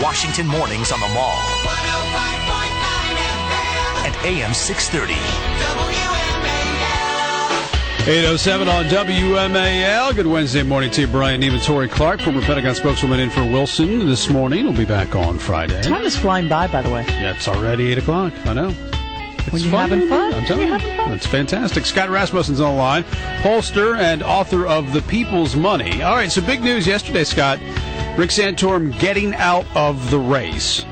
Washington mornings on the Mall. 105.9 FM. And AM 630. WMAL. 8:07 on WMAL. Good Wednesday morning to you, Brian Neiman, Tori Clark, former Pentagon spokeswoman in for Wilson this morning. We'll be back on Friday. Time is flying by the way. Yeah, it's already 8 o'clock. I know. When you're having fun. I'm telling you. It's fantastic. Scott Rasmussen's on the line, pollster and author of The People's Money. All right, so big news yesterday, Scott. Rick Santorum getting out of the race.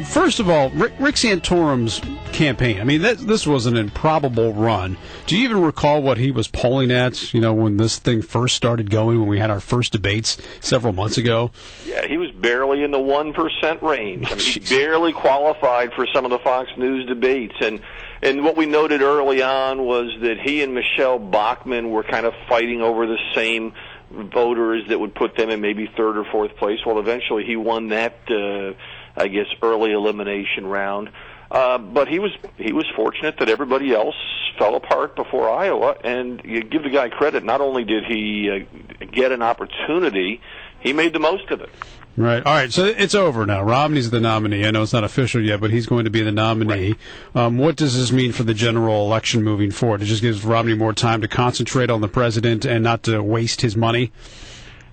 First of all, Rick Santorum's campaign, I mean, this was an improbable run. Do you even recall what he was polling at, when this thing first started going, when we had our first debates several months ago? Yeah, he was barely in the 1% range. I mean, he barely qualified for some of the Fox News debates. And what we noted early on was that he and Michelle Bachmann were kind of fighting over the same voters that would put them in maybe third or fourth place. Well, eventually he won that, early elimination round. But he was fortunate that everybody else fell apart before Iowa, and you give the guy credit. Not only did he get an opportunity, he made the most of it. Right. All right. So it's over now. Romney's the nominee. I know it's not official yet, but he's going to be the nominee. Right. What does this mean for the general election moving forward? It just gives Romney more time to concentrate on the president and not to waste his money?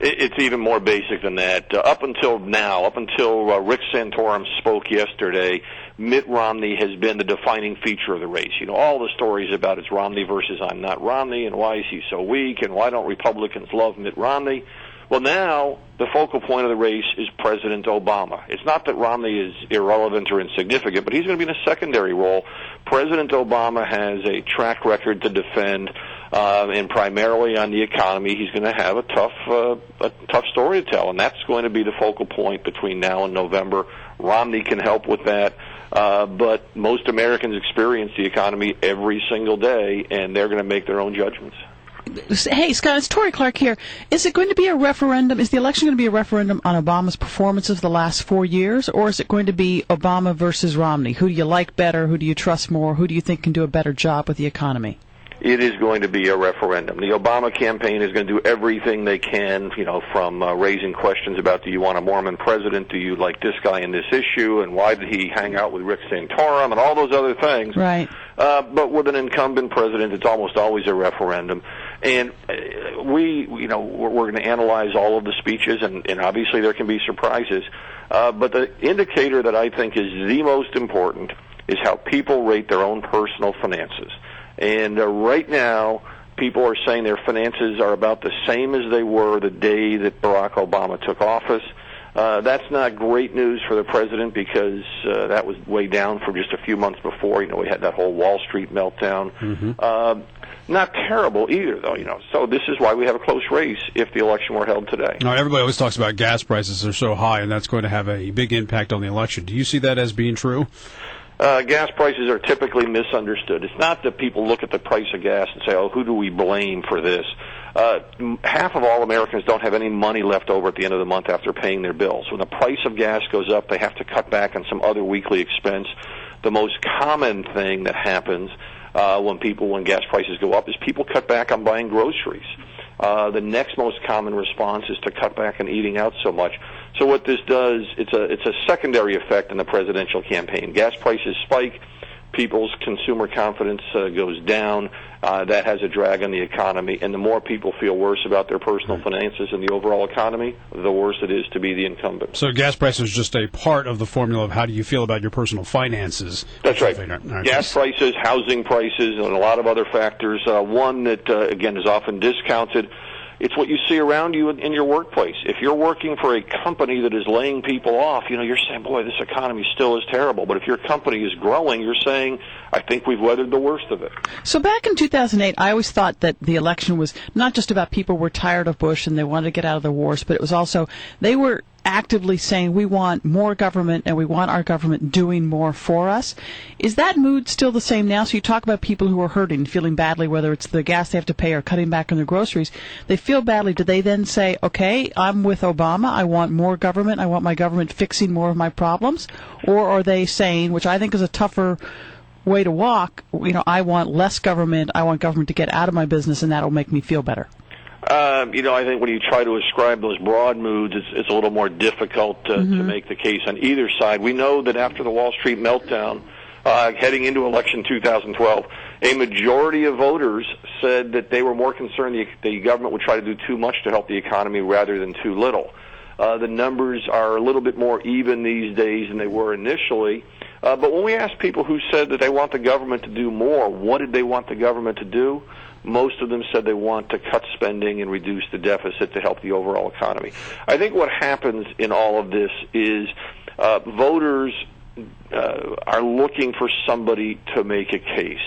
It's even more basic than that. Up until Rick Santorum spoke yesterday, Mitt Romney has been the defining feature of the race. All the stories about it's Romney versus I'm not Romney, and why is he so weak, and why don't Republicans love Mitt Romney? Well, now the focal point of the race is President Obama. It's not that Romney is irrelevant or insignificant, but he's going to be in a secondary role. President Obama has a track record to defend, and primarily on the economy, he's going to have a tough story to tell, and that's going to be the focal point between now and November. Romney can help with that, but most Americans experience the economy every single day, and they're going to make their own judgments. Hey, Scott, it's Tori Clark here. Is it going to be a referendum? Is the election going to be a referendum on Obama's performances the last 4 years, or is it going to be Obama versus Romney? Who do you like better? Who do you trust more? Who do you think can do a better job with the economy? It is going to be a referendum. The Obama campaign is going to do everything they can, from raising questions about, do you want a Mormon president? Do you like this guy in this issue? And why did he hang out with Rick Santorum? And all those other things. Right. But with an incumbent president, it's almost always a referendum. And we're going to analyze all of the speeches, and obviously there can be surprises. But the indicator that I think is the most important is how people rate their own personal finances. And right now, people are saying their finances are about the same as they were the day that Barack Obama took office. That's not great news for the president because that was way down from just a few months before. We had that whole Wall Street meltdown. Mm-hmm. Not terrible either, though. So this is why we have a close race if the election were held today. Now, everybody always talks about gas prices are so high, and that's going to have a big impact on the election. Do you see that as being true? Gas prices are typically misunderstood. It's not that people look at the price of gas and say, who do we blame for this? Half of all Americans don't have any money left over at the end of the month after paying their bills. When the price of gas goes up, they have to cut back on some other weekly expense. The most common thing that happens when gas prices go up is people cut back on buying groceries. The next most common response is to cut back on eating out so much. So what this does, it's a secondary effect in the presidential campaign. Gas prices spike, people's consumer confidence goes down. That has a drag on the economy, and the more people feel worse about their personal finances and the overall economy, the worse it is to be the incumbent. So gas prices is just a part of the formula of how do you feel about your personal finances. That's right. Gas prices, housing prices, and a lot of other factors. One that, again, is often discounted. It's what you see around you in your workplace. If you're working for a company that is laying people off, you're saying, boy, this economy still is terrible. But if your company is growing, you're saying, I think we've weathered the worst of it. So back in 2008, I always thought that the election was not just about people were tired of Bush and they wanted to get out of the wars, but it was also they were actively saying we want more government and we want our government doing more for us. Is that mood still the same now? So you talk about people who are hurting, feeling badly, whether it's the gas they have to pay or cutting back on their groceries. They feel badly. Do they then say, okay, I'm with Obama, I want more government, I want my government fixing more of my problems? Or are they saying, which I think is a tougher way to walk, I want less government, I want government to get out of my business and that'll make me feel better? I think when you try to ascribe those broad moods, it's a little more difficult to make the case on either side. We know that after the Wall Street meltdown, heading into election 2012, a majority of voters said that they were more concerned the government would try to do too much to help the economy rather than too little. The numbers are a little bit more even these days than they were initially. But when we asked people who said that they want the government to do more, what did they want the government to do? Most of them said they want to cut spending and reduce the deficit to help the overall economy. I think what happens in all of this is voters are looking for somebody to make a case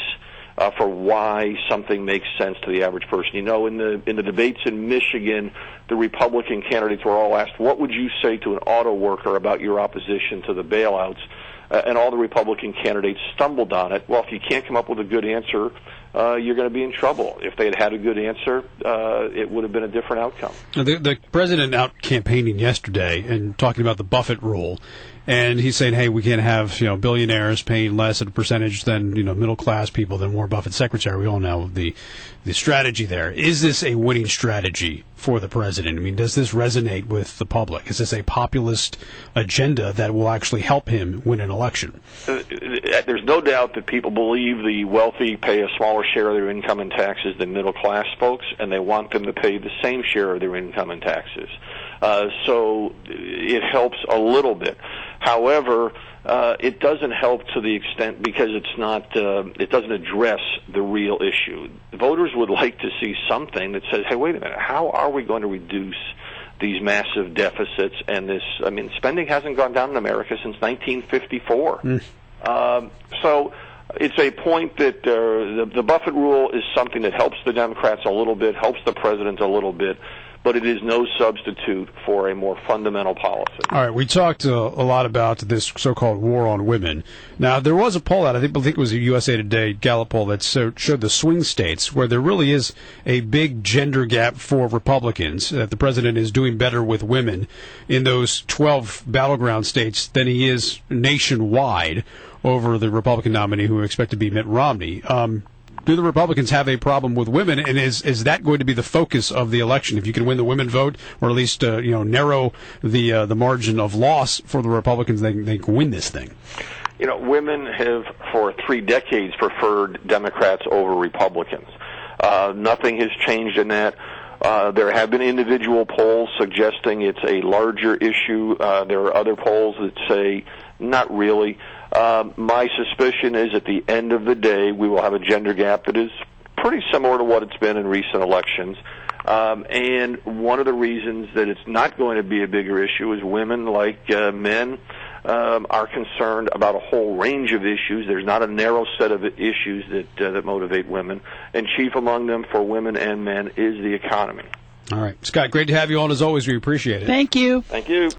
for why something makes sense to the average person. In the debates in Michigan, the Republican candidates were all asked, what would you say to an auto worker about your opposition to the bailouts? And all the Republican candidates stumbled on it. Well, if you can't come up with a good answer, you're going to be in trouble. If they had a good answer, it would have been a different outcome. The president out campaigning yesterday and talking about the Buffett Rule, and he's saying, hey, we can't have billionaires paying less at a percentage than middle class people than Warren Buffett's secretary. We all know the strategy there. Is this a winning strategy for the president? I mean, does this resonate with the public? Is this a populist agenda that will actually help him win an election? There's no doubt that people believe the wealthy pay a smaller share of their income in taxes than middle class folks, and they want them to pay the same share of their income in taxes. So it helps a little bit. However, it doesn't help to the extent because it's not. It doesn't address the real issue. Voters would like to see something that says, "Hey, wait a minute. How are we going to reduce these massive deficits and this? I mean, spending hasn't gone down in America since 1954." So it's a point that the Buffett Rule is something that helps the Democrats a little bit, helps the president a little bit, but it is no substitute for a more fundamental policy. All right, we talked a lot about this so-called war on women. Now, there was a poll out, I think it was a USA Today Gallup poll that showed the swing states where there really is a big gender gap for Republicans, that the president is doing better with women in those 12 battleground states than he is nationwide over the Republican nominee who we expect to be Mitt Romney. Do the Republicans have a problem with women, and is that going to be the focus of the election? If you can win the women vote, or at least narrow the margin of loss for the Republicans, they can win this thing. Women have for 3 decades preferred Democrats over Republicans. Nothing has changed in that. There have been individual polls suggesting it's a larger issue. There are other polls that say not really. My suspicion is at the end of the day, we will have a gender gap that is pretty similar to what it's been in recent elections. And one of the reasons that it's not going to be a bigger issue is women, like men, are concerned about a whole range of issues. There's not a narrow set of issues that motivate women. And chief among them for women and men is the economy. All right. Scott, great to have you on as always. We appreciate it. Thank you. Thank you.